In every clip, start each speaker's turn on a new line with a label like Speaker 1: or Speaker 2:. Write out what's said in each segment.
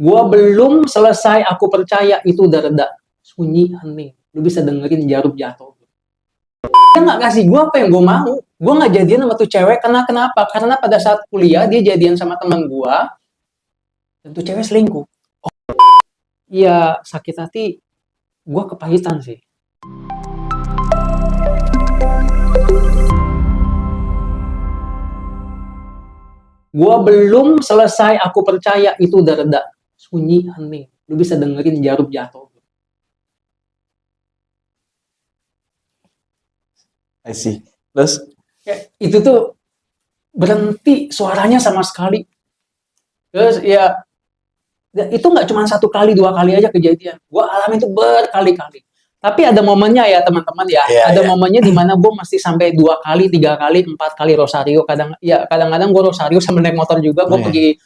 Speaker 1: Gua belum selesai, aku percaya itu udah reda. Sunyi, hening. Lu bisa dengerin jarum jatuh. Dia nggak kasih gua apa yang gua mau. Gua nggak jadian sama tuh cewek. Kenapa? Karena pada saat kuliah dia jadian sama teman gua dan tuh cewek selingkuh. Iya, sakit hati. Gua kepahitan sih. Gua belum selesai, aku percaya itu udah reda. Sunyi, hening. Lu bisa dengerin jarum jatuh.
Speaker 2: I see. Terus
Speaker 1: Kayak itu tuh berhenti suaranya sama sekali. Terus ya itu nggak cuma satu kali dua kali aja kejadian. Gue alami itu berkali-kali. Tapi ada momennya ya teman-teman ya. Ada momennya di mana gue masih sampai 2 kali, 3 kali, 4 kali rosario. Kadang-kadang gue rosario sambil naik motor juga. Gue pergi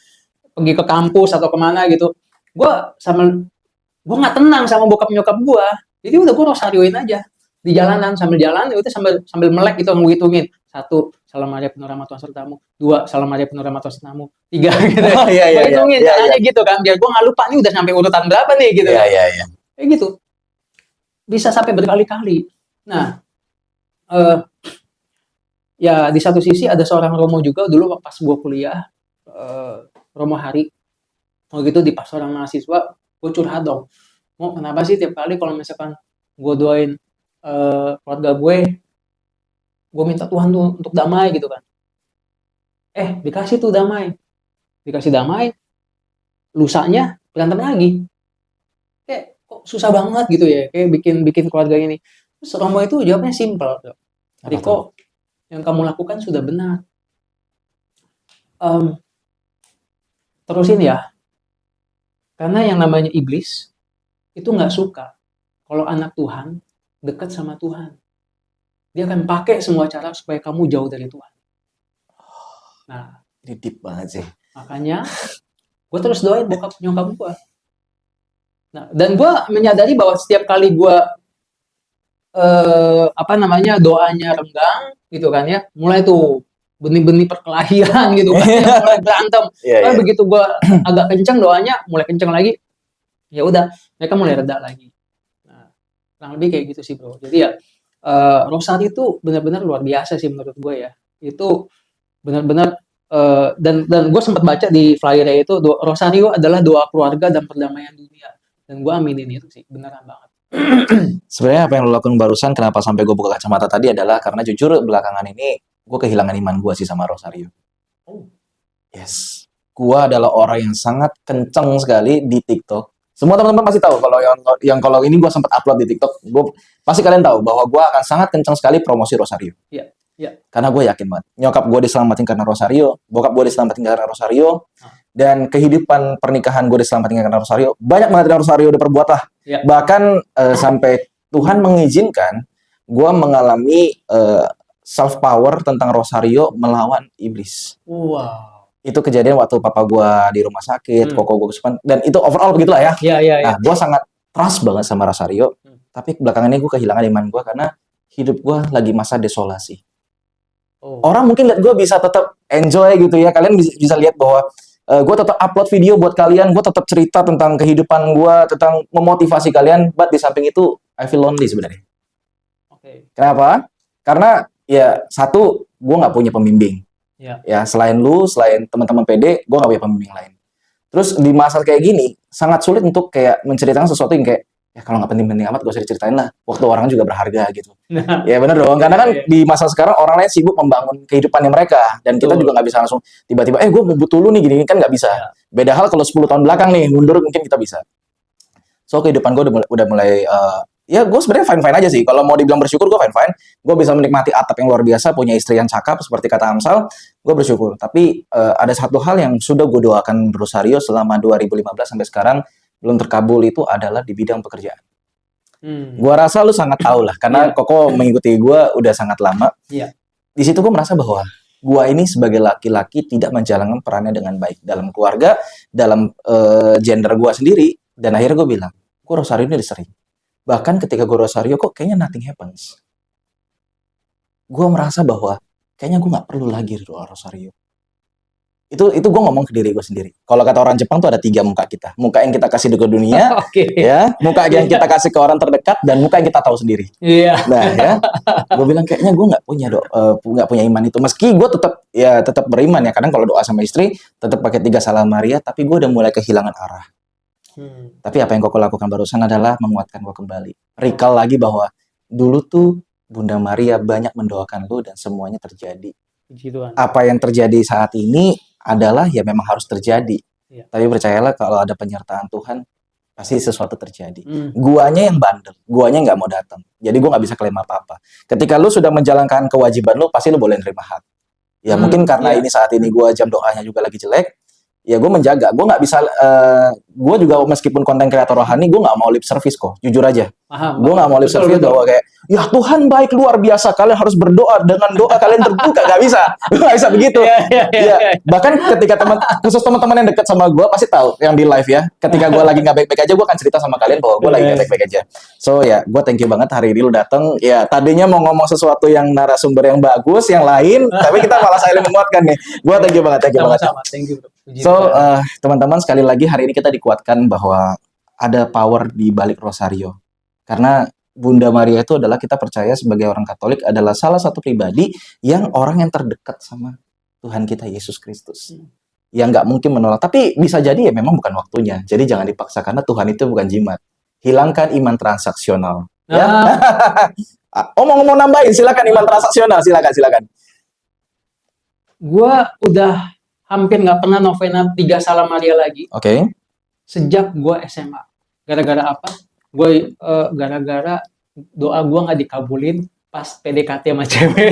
Speaker 1: ke kampus atau kemana gitu. Gue nggak tenang sama bokap nyokap gue. Jadi udah gue rosarioin aja di jalanan, sambil jalan itu sambil melek gitu ngitungin. 1, salam Maria penuh rahmat Tuhan sertamu. 2, salam Maria penuh rahmat Tuhan sertamu. 3 gitu. Gue hitungin caranya gitu kan, biar gue nggak lupa nih udah sampai urutan berapa nih gitu. Kayak gitu. Bisa sampai berkali-kali. Nah, ya di satu sisi ada seorang Romo juga dulu pas gue kuliah, Romo Hari. Gitu di pas orang mahasiswa, gue curhat dong. Mau kenapa sih tiap kali kalau misalkan gue doain keluarga gue minta Tuhan tuh untuk damai gitu kan. Dikasih tuh damai. Dikasih damai, lusanya berantem lagi. Kayak kok susah banget gitu ya, kayak bikin keluarga ini. Terus Romo itu jawabnya simpel. Riko, yang kamu lakukan sudah benar. Terusin ya. Karena yang namanya iblis itu nggak suka kalau anak Tuhan dekat sama Tuhan. Dia akan pakai semua cara supaya kamu jauh dari Tuhan. Nah,
Speaker 2: ini deep banget sih.
Speaker 1: Makanya gue terus doain bokap nyokap gue. Nah, dan gue menyadari bahwa setiap kali gue doanya renggang gitu kan ya, mulai tuh benih-benih perkelahian gitu kan, mulai berantem. Begitu gue agak kenceng doanya, mulai kenceng lagi, ya udah mereka mulai reda lagi. Nah, kurang lebih kayak gitu sih bro. Jadi ya rosari itu benar-benar luar biasa sih menurut gue ya. Itu benar-benar dan gue sempat baca di flyernya itu rosario adalah doa keluarga dan perdamaian dunia. Dan gue aminin itu sih, beneran banget.
Speaker 2: Sebenarnya apa yang lo lakukan barusan, kenapa sampai gue buka kacamata tadi adalah karena jujur belakangan ini gue kehilangan iman gue sih sama rosario. Yes, gue adalah orang yang sangat kenceng sekali di TikTok. Semua teman-teman pasti tahu kalau ini gue sempat upload di TikTok, pasti kalian tahu bahwa gue akan sangat kenceng sekali promosi rosario.
Speaker 1: Iya.
Speaker 2: Karena gue yakin banget, nyokap gue diselamatin karena rosario, bokap gue diselamatin karena rosario, dan kehidupan pernikahan gue diselamatin karena rosario. Banyak banget yang rosario udah perbuat lah. Bahkan sampai Tuhan mengizinkan gue mengalami self power tentang rosario melawan iblis.
Speaker 1: Wow.
Speaker 2: Itu kejadian waktu papa gue di rumah sakit, koko gue kesurupan, dan itu overall begitulah ya. Nah, gue sangat trust banget sama rosario, tapi belakangan ini gue kehilangan iman gue karena hidup gue lagi masa desolasi. Orang mungkin lihat gue bisa tetap enjoy gitu ya. Kalian bisa lihat bahwa gue tetap upload video buat kalian. Gue tetap cerita tentang kehidupan gue, tentang memotivasi kalian. But di samping itu, I feel lonely sebenarnya. Kenapa? Karena ya satu, gue nggak punya pembimbing. Ya selain lu, selain teman-teman PD, gue nggak punya pembimbing lain. Terus di masa kayak gini, sangat sulit untuk kayak menceritakan sesuatu yang kayak ya kalau nggak penting-penting amat, gak usah diceritain lah. Waktu orang juga berharga gitu. Ya bener dong, karena kan di masa sekarang orang lain sibuk membangun kehidupannya mereka. Dan kita juga nggak bisa langsung tiba-tiba, gue butuh lu nih gini, kan nggak bisa. Beda hal kalau 10 tahun belakang nih, mundur mungkin kita bisa. So kehidupan gue udah mulai, ya gue sebenarnya fine-fine aja sih. Kalau mau dibilang bersyukur, gue fine-fine. Gue bisa menikmati atap yang luar biasa, punya istri yang cakep, seperti kata Amsal, gue bersyukur. Tapi ada satu hal yang sudah gue doakan rosario selama 2015 sampai sekarang, belum terkabul, itu adalah di bidang pekerjaan. Gua rasa lu sangat tahu lah, karena Koko mengikuti gua udah sangat lama. Di situ gua merasa bahwa gua ini sebagai laki-laki tidak menjalankan perannya dengan baik dalam keluarga, dalam gender gua sendiri, dan akhirnya gua bilang, gua rosario ini sering. Bahkan ketika gua rosario kok kayaknya nothing happens. Gua merasa bahwa kayaknya gua nggak perlu lagi doa rosario. Itu gue ngomong ke diri gue sendiri. Kalau kata orang Jepang tuh ada 3 muka kita. Muka yang kita kasih ke dunia, ya, muka yang kita kasih ke orang terdekat, dan muka yang kita tahu sendiri. Nah, ya, gue bilang kayaknya gue nggak punya iman itu. Meski gue tetap beriman ya. Kadang kalau doa sama istri tetap pakai 3 Salam Maria, tapi gue udah mulai kehilangan arah. Tapi apa yang kau lakukan barusan adalah menguatkan gue kembali. Recall lagi bahwa dulu tuh Bunda Maria banyak mendoakan lu dan semuanya terjadi. Apa yang terjadi saat ini adalah ya memang harus terjadi. Tapi percayalah kalau ada penyertaan Tuhan, pasti sesuatu terjadi. Guanya yang bandel, guanya nggak mau datang. Jadi gue nggak bisa klaim apa-apa. Ketika lu sudah menjalankan kewajiban lu, pasti lu boleh nerima hak. Ya mungkin karena ini saat ini gue jam doanya juga lagi jelek, ya gue menjaga. Gue nggak bisa, gue juga meskipun konten kreator rohani, gue nggak mau lip service kok, jujur aja. Gue nggak mau lip service bahwa kayak, ya Tuhan baik luar biasa, kalian harus berdoa, dengan doa kalian terbuka. Gak bisa, gue nggak bisa begitu. Bahkan ketika khusus teman-teman yang dekat sama gue pasti tahu yang di live ya. Ketika gue lagi nggak baik-baik aja, gue akan cerita sama kalian bahwa gue lagi nggak baik-baik aja. So ya, gue thank you banget hari ini lu datang. Ya tadinya mau ngomong sesuatu yang narasumber yang bagus, yang lain, tapi kita malah saling menguatkan nih. Gue thank you banget, thank you banget.
Speaker 1: Thank you, bro.
Speaker 2: So teman-teman, sekali lagi hari ini kita dikuatkan bahwa ada power di balik rosario. Karena Bunda Maria itu adalah, kita percaya sebagai orang Katolik, adalah salah satu pribadi yang orang yang terdekat sama Tuhan kita Yesus Kristus. Yang nggak mungkin menolak. Tapi bisa jadi ya memang bukan waktunya. Jadi jangan dipaksa, karena Tuhan itu bukan jimat. Hilangkan iman transaksional. Ya. Mau nambahin, silakan iman transaksional, silakan.
Speaker 1: Gua udah hampir nggak pernah novena 3 Salam Maria lagi.
Speaker 2: Oke.
Speaker 1: Sejak gua SMA. Gara-gara apa? Gue gara-gara doa gue nggak dikabulin pas PDKT sama cewek.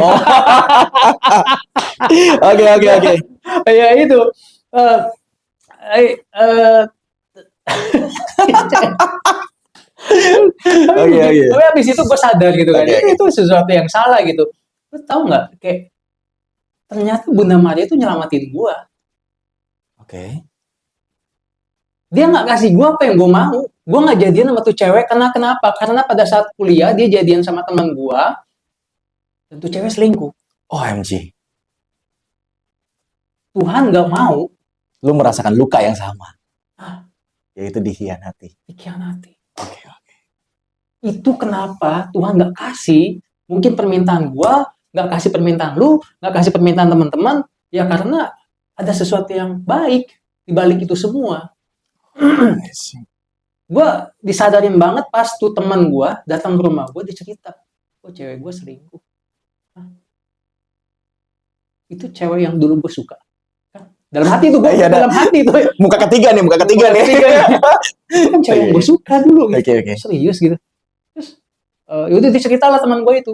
Speaker 2: Oke.
Speaker 1: Ya itu. Tapi abis itu gue sadar gitu kan, itu sesuatu yang salah gitu. Lu tahu nggak, kayak ternyata Bunda Maria itu nyelamatin gue.
Speaker 2: Oke.
Speaker 1: Dia nggak kasih gue apa yang gue mau. Gue nggak jadian sama tuh cewek, kenapa? Karena pada saat kuliah dia jadian sama teman gue, dan tuh cewek selingkuh.
Speaker 2: OMG.
Speaker 1: Tuhan nggak mau.
Speaker 2: Lu merasakan luka yang sama. Yaitu dikhianati. Oke.
Speaker 1: Itu kenapa Tuhan nggak kasih, mungkin permintaan gue, nggak kasih permintaan lu, nggak kasih permintaan teman-teman, ya karena ada sesuatu yang baik di balik itu semua. Gue disadarin banget pas tuh teman gue datang ke rumah gue, dia cerita, cewek gue selingkuh. Itu cewek yang dulu gue suka. Dalam hati tuh gue, dalam hati tuh.
Speaker 2: Muka ketiga nih.
Speaker 1: Kan cewek yang gue suka dulu.
Speaker 2: Oke.
Speaker 1: Serius gitu. Terus, yaudah dia cerita lah teman gue itu.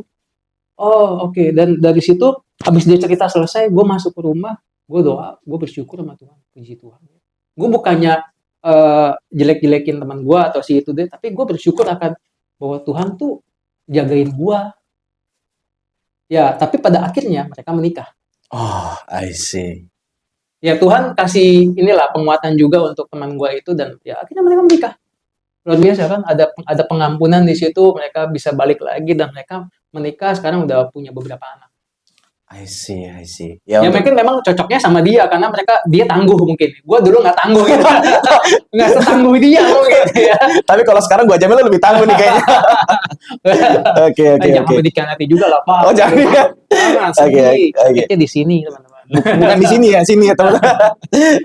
Speaker 1: Oke. Dan dari situ, habis dia cerita selesai, gue masuk ke rumah, gue doa, gue bersyukur sama Tuhan, puji Tuhan. Gue bukannya jelek-jelekin teman gue atau si itu deh, tapi gue bersyukur akan bahwa Tuhan tuh jagain gue. Ya, tapi pada akhirnya mereka menikah.
Speaker 2: I see.
Speaker 1: Ya Tuhan kasih inilah penguatan juga untuk teman gue itu, dan ya akhirnya mereka menikah. Luar biasa kan, ada pengampunan di situ, mereka bisa balik lagi dan mereka menikah, sekarang udah punya beberapa anak.
Speaker 2: I see.
Speaker 1: Ya mungkin memang cocoknya sama dia karena dia tangguh mungkin. Gue dulu nggak tangguh gitu. Nggak setangguh dia mungkin ya.
Speaker 2: Tapi kalau sekarang gue aja lebih tangguh nih kayaknya. Oke.
Speaker 1: Jangan dikhianati juga lah Pak.
Speaker 2: Jangan.
Speaker 1: Oke. Di sini teman-teman.
Speaker 2: Bukan di sini ya teman-teman.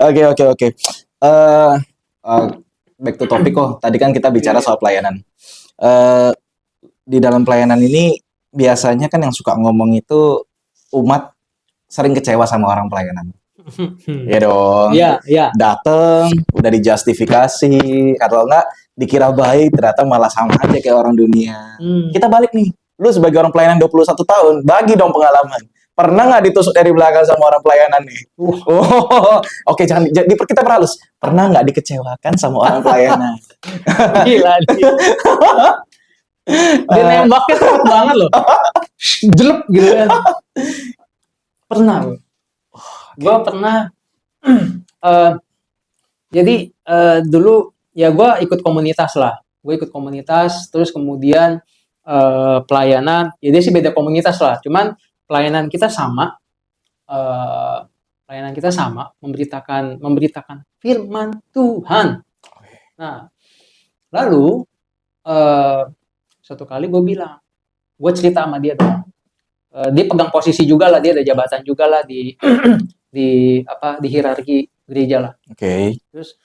Speaker 2: Oke. Back to topic kok. Tadi kan kita bicara soal pelayanan. Di dalam pelayanan ini biasanya kan yang suka ngomong itu umat sering kecewa sama orang pelayanan. Ya dong.
Speaker 1: Iya.
Speaker 2: Dateng, udah dijustifikasi, kalau enggak dikira baik, ternyata malah sama aja kayak orang dunia. Kita balik nih. Lu sebagai orang pelayanan 21 tahun, bagi dong pengalaman. Pernah nggak ditusuk dari belakang sama orang pelayanan nih? Oke, kita perhalus. Pernah nggak dikecewakan sama orang pelayanan?
Speaker 1: Gila. Dia nembaknya cepet banget loh. Jelek gitu kan. Pernah. Gue pernah. Jadi dulu ya gue ikut komunitas lah. Gue ikut komunitas, terus kemudian pelayanan. Ya dia sih beda komunitas lah. Cuman pelayanan kita sama. pelayanan kita sama, memberitakan firman Tuhan. Nah, lalu suatu kali gue bilang, gue cerita sama dia dong. Dia pegang posisi juga lah, dia ada jabatan juga lah di di hierarki gereja lah.
Speaker 2: Oke.
Speaker 1: Terus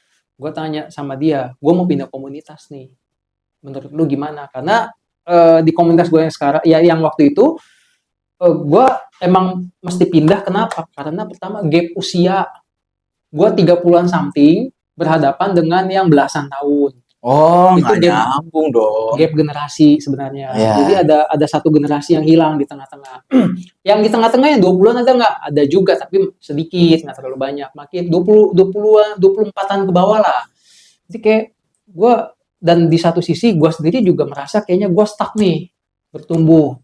Speaker 1: gue tanya sama dia, gue mau pindah komunitas nih. Menurut lu gimana? Karena di komunitas gue yang sekarang, ya yang waktu itu gue emang mesti pindah. Kenapa? Karena pertama gap usia. Gue 30-an something berhadapan dengan yang belasan tahun.
Speaker 2: Oh,
Speaker 1: itu
Speaker 2: nggak nyambung dong.
Speaker 1: Gap generasi sebenarnya.
Speaker 2: Yeah.
Speaker 1: Jadi ada satu generasi yang hilang di tengah-tengah. Yang di tengah-tengah yang 20-an ada nggak? Ada juga, tapi sedikit, nggak terlalu banyak. Makin 20-an, 24-an ke bawah lah. Jadi kayak gue, dan di satu sisi gue sendiri juga merasa kayaknya gue stuck nih, bertumbuh.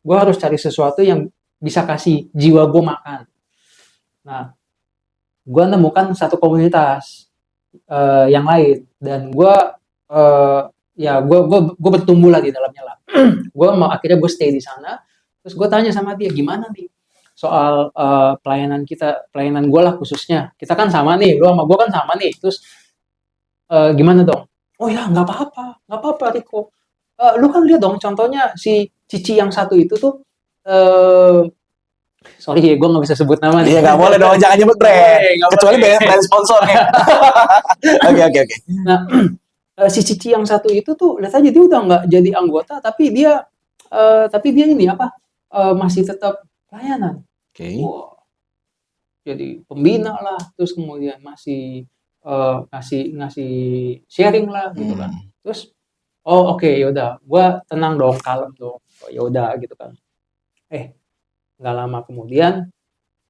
Speaker 1: Gue harus cari sesuatu yang bisa kasih jiwa gue makan. Nah, gue nemukan satu komunitas yang lain, dan gue bertumbuh lah di dalamnya lah. Akhirnya gue stay di sana. Terus gue tanya sama dia, gimana nih soal pelayanan gue lah khususnya. Kita kan sama nih, lu sama gue kan sama nih. Terus gimana dong? Oh ya, nggak apa-apa Riko. Lu kan lihat dong, contohnya si Cici yang satu itu tuh. Sorry ya, gue nggak bisa sebut nama nih.
Speaker 2: Iya, nggak boleh dong, jangan nyebut brand. Kecuali brand sponsornya. Oke.
Speaker 1: Nah, si Cici yang satu itu tuh, lihat aja dia udah nggak jadi anggota, tapi dia ini masih tetap pelayanan.
Speaker 2: Oke.
Speaker 1: Wow. Jadi pembina lah, terus kemudian masih ngasih sharing lah gitu kan. Terus oke, yaudah, gue tenang dong, kalem dong. Yaudah gitu kan. Nggak lama kemudian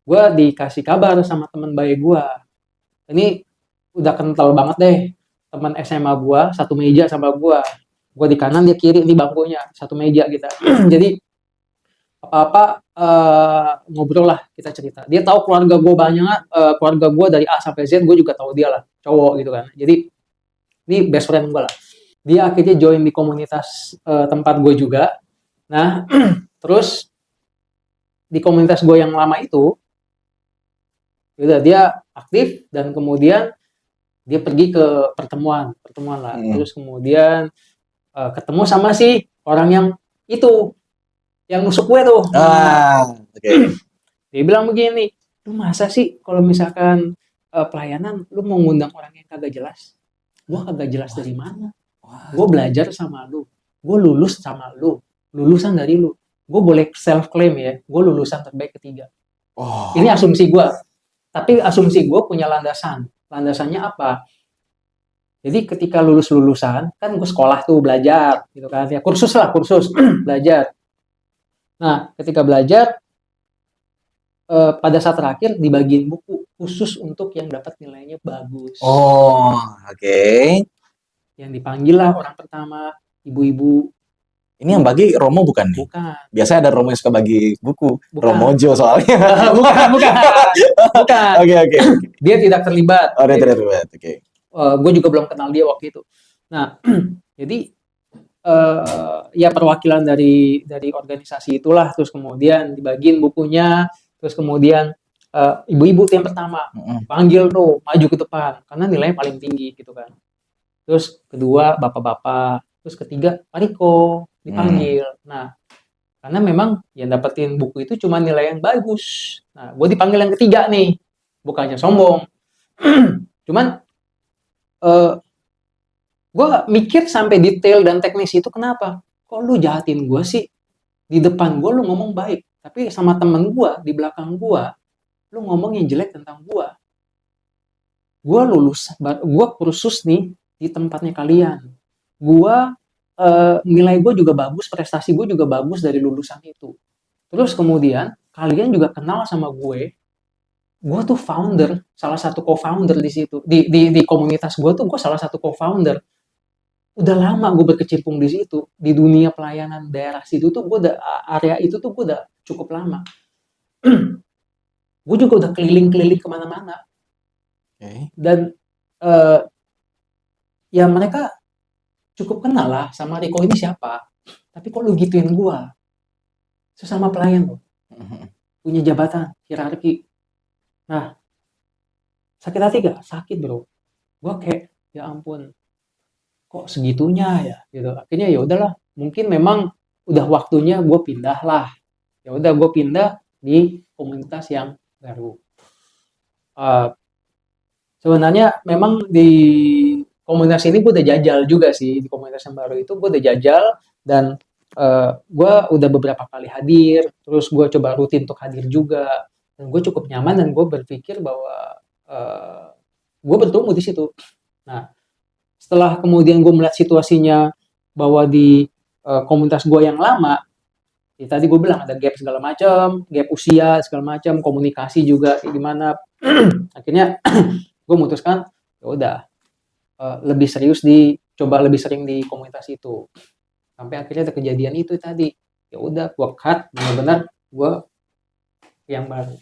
Speaker 1: gue dikasih kabar sama teman baik gue. Ini udah kental banget deh, teman SMA gue, satu meja sama gue di kanan, dia kiri, ini bangkunya satu meja kita. Jadi apa-apa ngobrol lah, kita cerita. Dia tahu keluarga gue banyak, keluarga gue dari A sampai Z, gue juga tahu dia lah, cowok gitu kan. Jadi ini best friend gue lah. Dia akhirnya join di komunitas tempat gue juga. Nah, terus di komunitas gue yang lama itu, udah dia aktif, dan kemudian dia pergi ke pertemuan lah. Terus kemudian ketemu sama si orang yang itu, yang nusuk gue tuh.
Speaker 2: Okay.
Speaker 1: Dia bilang begini, lu masa sih kalau misalkan pelayanan lu mau ngundang orang yang kagak jelas? Gue kagak jelas dari mana? Gue belajar sama lu, gue lulus sama lu, lulusan dari lu. Gue boleh self-claim ya, gue lulusan terbaik ketiga. Ini asumsi gue. Tapi asumsi gue punya landasan. Landasannya apa? Jadi ketika lulusan, kan gue sekolah tuh, belajar. Gitu kan. Ya, kursus belajar. Nah, ketika belajar, pada saat terakhir dibagiin buku khusus untuk yang dapat nilainya bagus.
Speaker 2: Oke.
Speaker 1: Yang dipanggil lah orang pertama, ibu-ibu.
Speaker 2: Ini yang bagi Romo bukan nih?
Speaker 1: Bukan.
Speaker 2: Biasanya ada Romo yang suka bagi buku. Romojo soalnya.
Speaker 1: Bukan.
Speaker 2: Oke.
Speaker 1: Dia tidak terlibat.
Speaker 2: Dia tidak terlibat. Oke.
Speaker 1: Gue juga belum kenal dia waktu itu. Nah, jadi ya perwakilan dari organisasi itulah, terus kemudian dibagiin bukunya, terus kemudian ibu-ibu yang pertama panggil tuh maju ke depan karena nilainya paling tinggi gitu kan. Terus kedua bapak-bapak, terus ketiga Pak Riko dipanggil. Nah, karena memang yang dapetin buku itu cuma nilai yang bagus. Nah, gue dipanggil yang ketiga nih, bukannya sombong. Cuman gue mikir sampai detail dan teknis itu, kenapa? Kok lu jahatin gue sih? Di depan gue lu ngomong baik, tapi sama temen gue di belakang gue lu ngomong yang jelek tentang gue. Gue kursus nih di tempatnya kalian. Gue nilai gue juga bagus, prestasi gue juga bagus dari lulusan itu. Terus kemudian kalian juga kenal sama gue tuh founder, salah satu co-founder di situ, di komunitas gue salah satu co-founder. Udah lama gue berkecimpung di situ, di dunia pelayanan daerah situ tuh area itu tuh gue udah cukup lama. Gue juga udah keliling-keliling kemana-mana. Dan ya mereka cukup kenal lah sama Riko ini siapa. Tapi kok lu gituin gua? Sesama pelayan lo. Punya jabatan, hierarki. Nah, sakit hati gak? Sakit bro. Gue kayak ya ampun, kok segitunya ya gitu. Akhirnya ya udahlah, mungkin memang udah waktunya gue pindah lah. Ya udah gue pindah di komunitas yang baru. Uh, Sebenarnya memang di komunitas ini gue udah jajal juga sih, di komunitas yang baru itu gue udah jajal, dan gue udah beberapa kali hadir, terus gue coba rutin untuk hadir juga, dan gue cukup nyaman, dan gue berpikir bahwa gue bertumbuh di situ. Nah, setelah kemudian gue melihat situasinya bahwa di komunitas gue yang lama, ya tadi gue bilang ada gap segala macam, gap usia segala macam, komunikasi juga kayak gimana. Akhirnya gue memutuskan ya udah lebih serius coba lebih sering di komunitas itu. Sampai akhirnya ada kejadian itu tadi. Ya udah gue cut, benar-benar gue yang baru.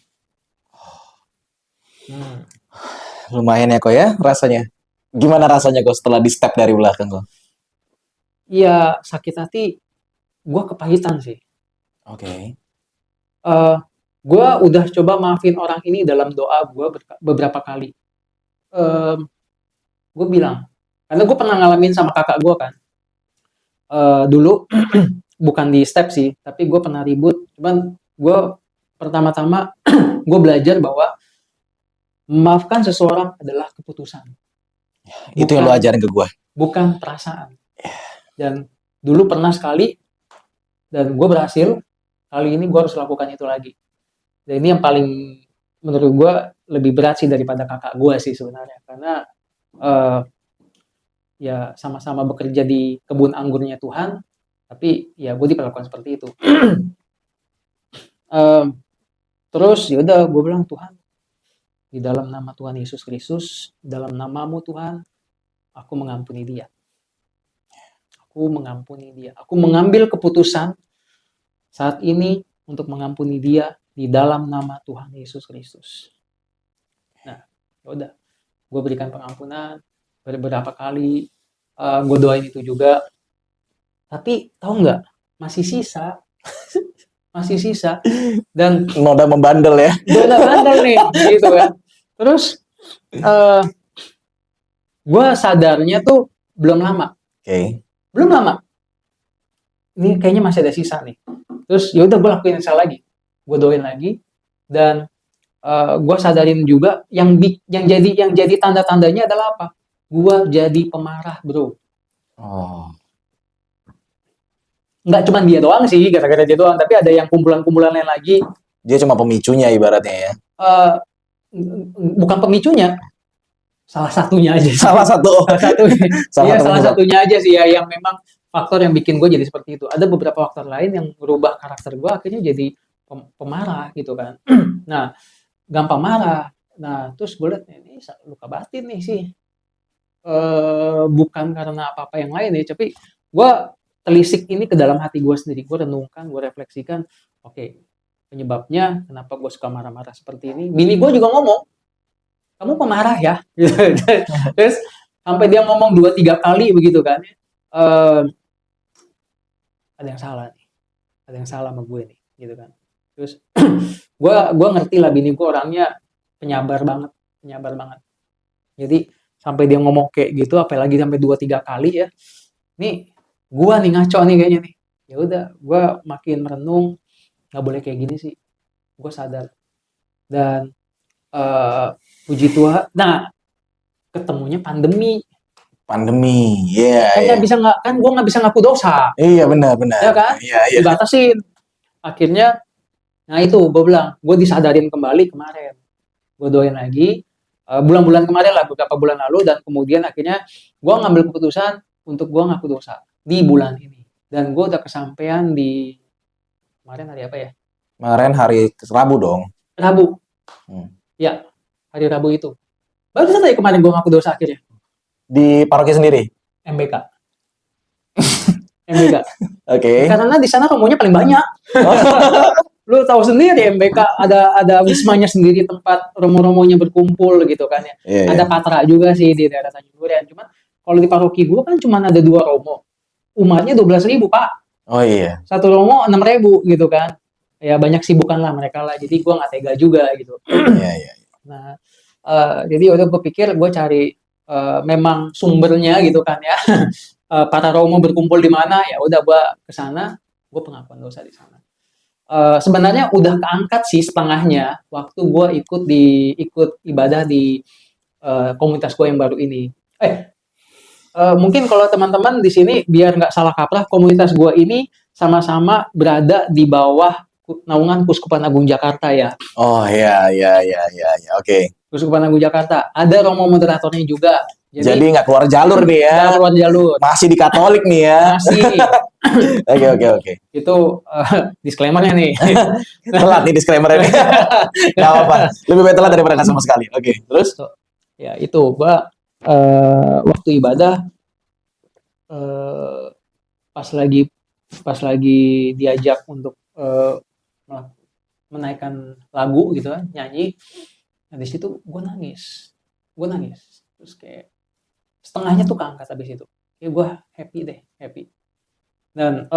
Speaker 2: Lumayan ya kok ya rasanya. Gimana rasanya kok setelah di step dari belakang kok?
Speaker 1: Iya, sakit hati, gue kepahitan sih.
Speaker 2: Oke.
Speaker 1: Gue udah coba maafin orang ini dalam doa gue beberapa kali. Gue bilang, karena gue pernah ngalamin sama kakak gue kan. Dulu bukan di step sih, tapi gue pernah ribut. Cuman gue pertama-tama gue belajar bahwa memaafkan seseorang adalah keputusan.
Speaker 2: Itu yang lo ajarin ke gue.
Speaker 1: Bukan perasaan. Dan dulu pernah sekali, dan gue berhasil. Kali ini gue harus lakukan itu lagi. Dan ini yang paling menurut gue lebih berat sih daripada kakak gue sih sebenarnya. Karena ya sama-sama bekerja di kebun anggurnya Tuhan, tapi ya gue diperlakukan seperti itu. Terus ya udah gue bilang, Tuhan, di dalam nama Tuhan Yesus Kristus, dalam namamu Tuhan, aku mengampuni dia. Aku mengampuni dia. Aku mengambil keputusan saat ini untuk mengampuni dia di dalam nama Tuhan Yesus Kristus. Nah, ya udah, gue berikan pengampunan beberapa kali, gue doain itu juga. Tapi tahu nggak, masih sisa, masih sisa. Dan
Speaker 2: noda membandel ya.
Speaker 1: Noda bandel nih, gitu kan. Terus gue sadarnya tuh belum lama. Belum lama. Ini kayaknya masih ada sisa nih. Terus ya udah gue lakuin yang salah lagi. Gue doain lagi, dan gue sadarin juga yang jadi tanda-tandanya adalah apa? Gue jadi pemarah, bro. Nggak cuma dia doang sih, gara-gara dia doang, tapi ada yang kumpulan-kumpulan lain lagi.
Speaker 2: Dia cuma pemicunya ibaratnya ya.
Speaker 1: Bukan pemicunya, salah satunya aja.
Speaker 2: Salah
Speaker 1: satunya aja sih ya, yang memang faktor yang bikin gue jadi seperti itu. Ada beberapa faktor lain yang merubah karakter gue, akhirnya jadi pemarah gitu kan. Nah, gampang marah. Nah, terus gue liat ini luka batin nih sih. Bukan karena apa-apa yang lain ya, tapi gue telisik ini ke dalam hati gue sendiri. Gue renungkan, gue refleksikan, oke, penyebabnya kenapa gue suka marah-marah seperti ini. Bini gue juga ngomong, kamu pemarah ya. Terus sampai dia ngomong 2-3 kali begitu kan. Ada yang salah nih. Ada yang salah sama gue nih, gitu kan. Terus gue ngerti lah, bini gue orangnya penyabar banget. Jadi sampai dia ngomong kayak gitu, apalagi sampai 2-3 kali ya. Nih, gue nih ngaco nih kayaknya nih. Ya udah, gue makin merenung, nggak boleh kayak gini sih. Gue sadar. Dan puji Tuhan, nah ketemunya pandemi,
Speaker 2: yeah.
Speaker 1: Kan gue nggak bisa ngaku dosa.
Speaker 2: Iya benar.
Speaker 1: Ya kan?
Speaker 2: Iya.
Speaker 1: Dibatasin. Akhirnya, nah itu gue bilang, gue disadarin kembali kemarin. Gue doain lagi, bulan-bulan kemarin lah, beberapa bulan lalu, dan kemudian akhirnya gue ngambil keputusan untuk gue ngaku dosa di bulan ini. Dan gue udah kesampaian di kemarin hari apa ya?
Speaker 2: Kemarin hari Rabu dong.
Speaker 1: Rabu. Ya, hari Rabu itu. Baru saja kemarin gue ngaku dosa akhirnya.
Speaker 2: Di paroki sendiri?
Speaker 1: MBK.
Speaker 2: Oke.
Speaker 1: Karena di sana romonya paling banyak. Lu tahu sendiri MBK ada wismanya sendiri, tempat romo-romonya berkumpul gitu kan ya.
Speaker 2: Yeah,
Speaker 1: ada patra juga sih di daerah Tanjung Duren. Cuman kalau di paroki gue kan cuma ada 2 romo. Umatnya 12.000, Pak.
Speaker 2: Oh iya.
Speaker 1: Satu romo 6.000 gitu kan. Ya banyak sibukan lah mereka lah. Jadi gue nggak tega juga gitu.
Speaker 2: Iya.
Speaker 1: Nah, jadi udah gue pikir gue cari memang sumbernya gitu kan ya. Para romo berkumpul di mana, ya udah gue ke sana, gue pengakuan dosa di sana. Sebenarnya udah keangkat sih setengahnya waktu gue ikut ibadah di komunitas gue yang baru ini. Mungkin kalau teman-teman di sini biar nggak salah kaprah, komunitas gue ini sama-sama berada di bawah naungan Kuskupan Agung Jakarta ya.
Speaker 2: Oh ya, oke.
Speaker 1: Kuskupan Agung Jakarta. Ada romo moderatornya juga.
Speaker 2: Jadi nggak keluar jalur nih ya.
Speaker 1: Nggak keluar jalur.
Speaker 2: Masih di Katolik nih ya.
Speaker 1: Masih.
Speaker 2: Oke.
Speaker 1: Itu disclaimer-nya nih.
Speaker 2: Telat nih disclaimer ini. Gak apa-apa. Lebih baik telat daripada nggak sama sekali. Oke. Terus?
Speaker 1: Ya itu, gua waktu ibadah pas lagi diajak untuk menaikkan lagu gitu kan, nyanyi. Nah, di situ gue nangis. Terus kayak setengahnya tuh keangkat habis itu. Kayak gue happy. Dan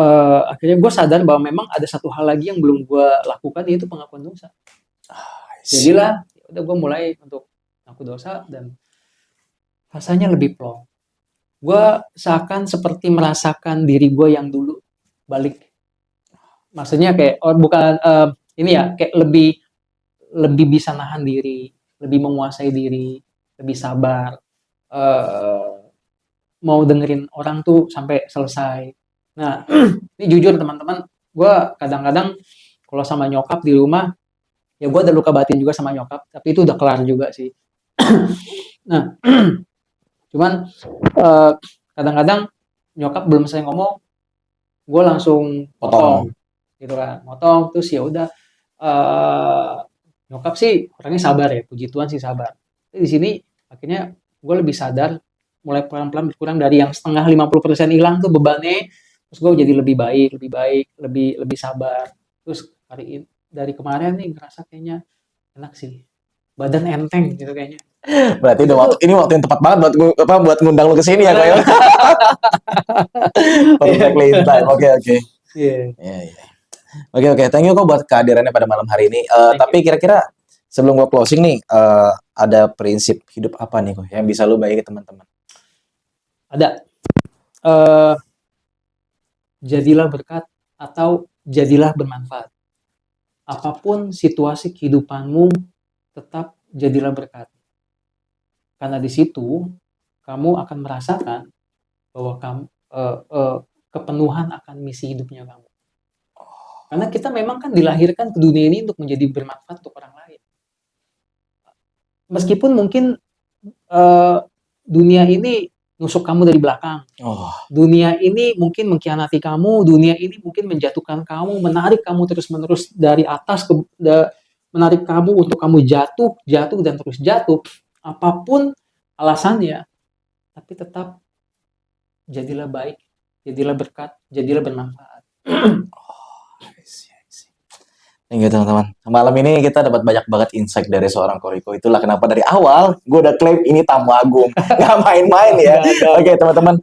Speaker 1: akhirnya gue sadar bahwa memang ada satu hal lagi yang belum gue lakukan, yaitu pengakuan dosa. Jadilah, udah gue mulai untuk ngaku dosa dan rasanya lebih plong. Gue seakan seperti merasakan diri gue yang dulu balik. Maksudnya kayak bukan ini ya, kayak lebih bisa nahan diri, lebih menguasai diri, lebih sabar. Mau dengerin orang tuh sampai selesai. Nah, ini jujur teman-teman, gue kadang-kadang kalau sama nyokap di rumah, ya gue ada luka batin juga sama nyokap, tapi itu udah kelar juga sih. Nah, cuman kadang-kadang nyokap belum selesai ngomong, gue langsung potong gitu kan, terus ya udah nyokap sih orangnya sabar ya, puji Tuhan sih sabar. Jadi di sini akhirnya gue lebih sadar, mulai pelan-pelan berkurang dari yang setengah 50% hilang tuh bebannya, terus gue jadi lebih baik, lebih sabar. Terus dari kemarin nih ngerasa kayaknya enak sih, badan enteng gitu kayaknya.
Speaker 2: Berarti udah ini waktu yang tepat banget buat ngundang lu ke sini ya, Koyo. Perfectly in time. Oke. Iya. Oke. Thank you kok buat kehadirannya pada malam hari ini. Tapi kira-kira sebelum gua closing nih, ada prinsip hidup apa nih kok yang bisa lu bagi ke teman-teman?
Speaker 1: Ada. Jadilah berkat atau jadilah bermanfaat. Apapun situasi kehidupanmu, tetap jadilah berkat. Karena di situ kamu akan merasakan bahwa kamu kepenuhan akan misi hidupnya kamu. Karena kita memang kan dilahirkan ke dunia ini untuk menjadi bermanfaat untuk orang lain. Meskipun mungkin dunia ini nusuk kamu dari belakang. Dunia ini mungkin mengkhianati kamu, dunia ini mungkin menjatuhkan kamu, menarik kamu terus-menerus dari atas, menarik kamu untuk kamu jatuh dan terus jatuh. Apapun alasannya, tapi tetap jadilah baik, jadilah berkat, jadilah bermanfaat.
Speaker 2: Thank you teman-teman. Malam ini kita dapat banyak banget insight dari seorang Koriko. Itulah kenapa dari awal gue udah klaim ini tamu agung, nggak main-main ya. Oke teman-teman,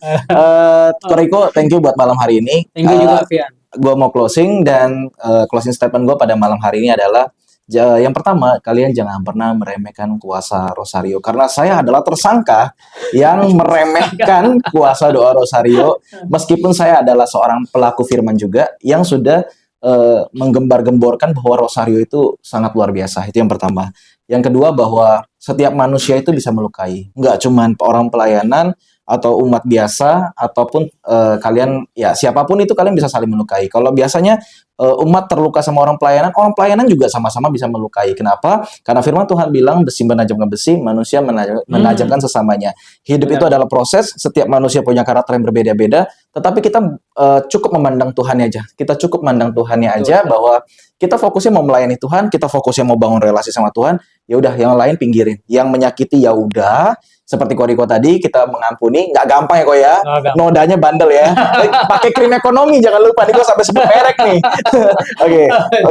Speaker 2: Koriko, thank you buat malam hari ini.
Speaker 1: Thank you juga, Fian.
Speaker 2: Gue mau closing dan closing statement gue pada malam hari ini adalah yang pertama, kalian jangan pernah meremehkan kuasa Rosario, karena saya adalah tersangka yang meremehkan kuasa doa Rosario, meskipun saya adalah seorang pelaku firman juga yang sudah menggembar-gemborkan bahwa Rosario itu sangat luar biasa. Itu yang pertama. Yang kedua, bahwa setiap manusia itu bisa melukai, nggak cuma orang pelayanan atau umat biasa, ataupun kalian, ya siapapun itu kalian bisa saling melukai. Kalau biasanya umat terluka sama orang pelayanan juga sama-sama bisa melukai. Kenapa? Karena firman Tuhan bilang besi menajamkan besi, manusia menajamkan sesamanya. Hidup itu adalah proses, setiap manusia punya karakter yang berbeda-beda, tetapi kita cukup memandang Tuhannya aja. Kita cukup memandang Tuhannya aja, bahwa kita fokusnya mau melayani Tuhan, kita fokusnya mau bangun relasi sama Tuhan, ya udah yang lain pinggirin. Yang menyakiti ya udah, seperti Koriko tadi, kita mengampuni, nggak gampang ya kok ya, nodanya bandel ya, pakai krim ekonomi jangan lupa, nih gue sampai sebut merek nih.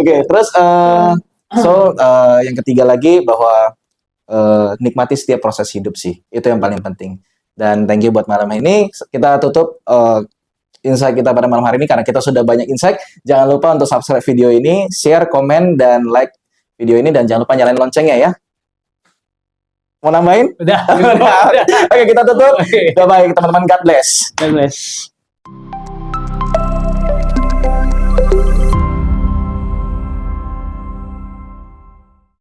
Speaker 2: Oke. Terus yang ketiga lagi, bahwa nikmati setiap proses hidup sih, itu yang paling penting. Dan thank you buat malam ini. Kita tutup insight kita pada malam hari ini karena kita sudah banyak insight. Jangan lupa untuk subscribe video ini, share, komen, dan like video ini, dan jangan lupa nyalain loncengnya ya. Mau nambahin?
Speaker 1: Udah.
Speaker 2: Oke, kita tutup.
Speaker 1: Oke.
Speaker 2: Bye-bye teman-teman. God bless.
Speaker 1: God bless.